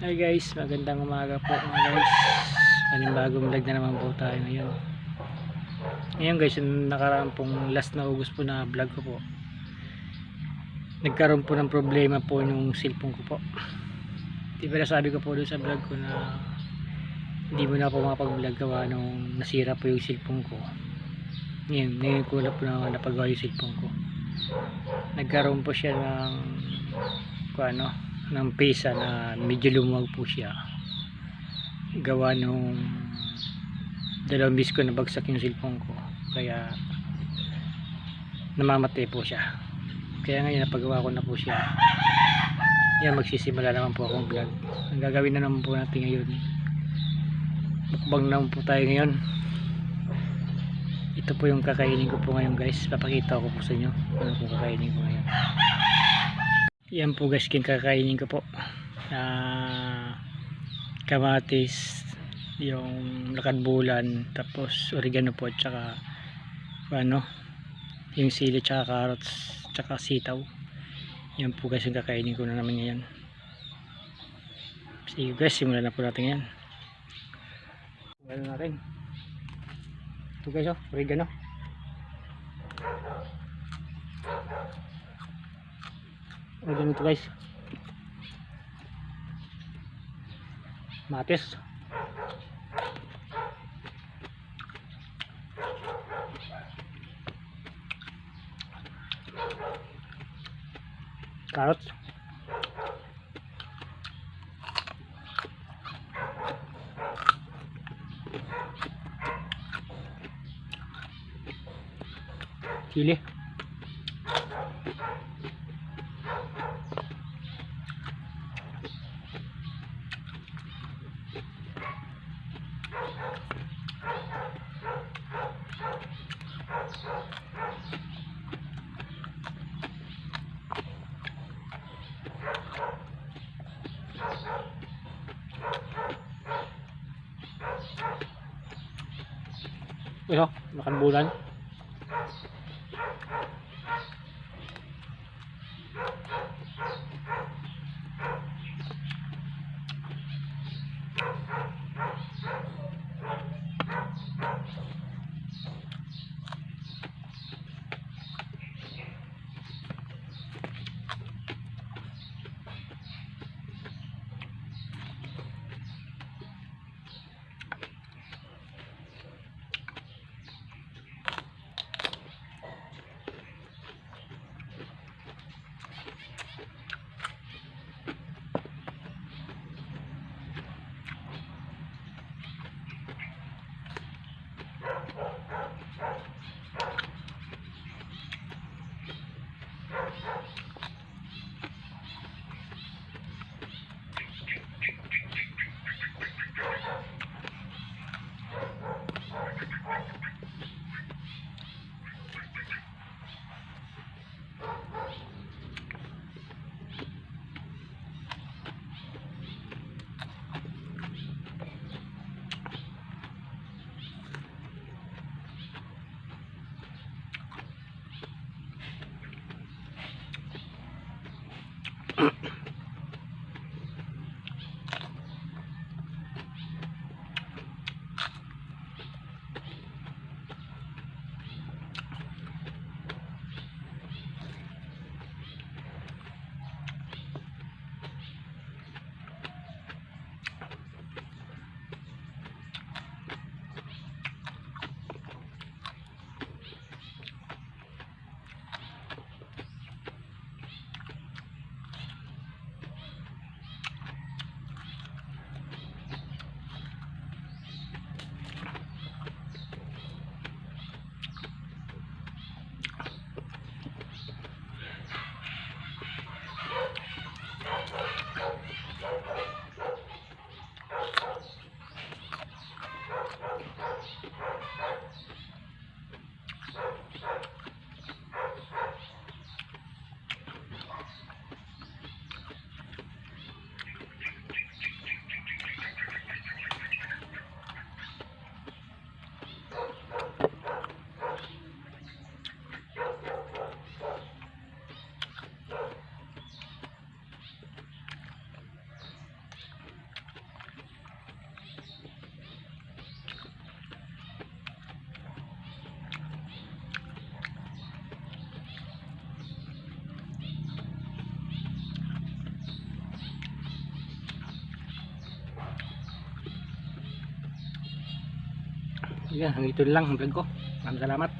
Hi guys, magandang umaga po mga guys. Panibagong vlog na naman po tayo ngayon. Ngayon guys, yung nakaraan pong last na August po na vlog ko po, nagkaroon po ng problema po yung cellphone ko po. Diba nasabi ko po doon sa vlog ko na hindi mo na po makapag-vlog gawa nung nasira po yung cellphone ko. Ngayon ko na po na napagawa yung cellphone ko. Nagkaroon po siya ng pesa na medyo lumuwag po siya. Gawa nung dalawang bis ko nabagsak yung cellphone ko, kaya namamatay po siya. Kaya ngayon napagawa ko na po siya. Yan, magsisimula naman po akong vlog. Ang gagawin na naman po natin ngayon, mukbang naman po tayo ngayon. Ito po yung kakainin ko po ngayon guys. Papakita ko po sa inyo ano po kakainin ko ngayon. Yan po guys, yung kakainin ko po. Kamatis, yung lakadbulan, tapos oregano po, tsaka yung sili, tsaka carrots, tsaka sitaw. Yan po guys yung kakainin ko na naman ngayon. Sige guys, simulan na po natin yan. Simulan natin. Ito guys, oregano. Oregano ito guys. Matis. Carrots. Chili. Ito, makan bulan. Yan, hanggang ito lang ang vlog ko. Maraming salamat.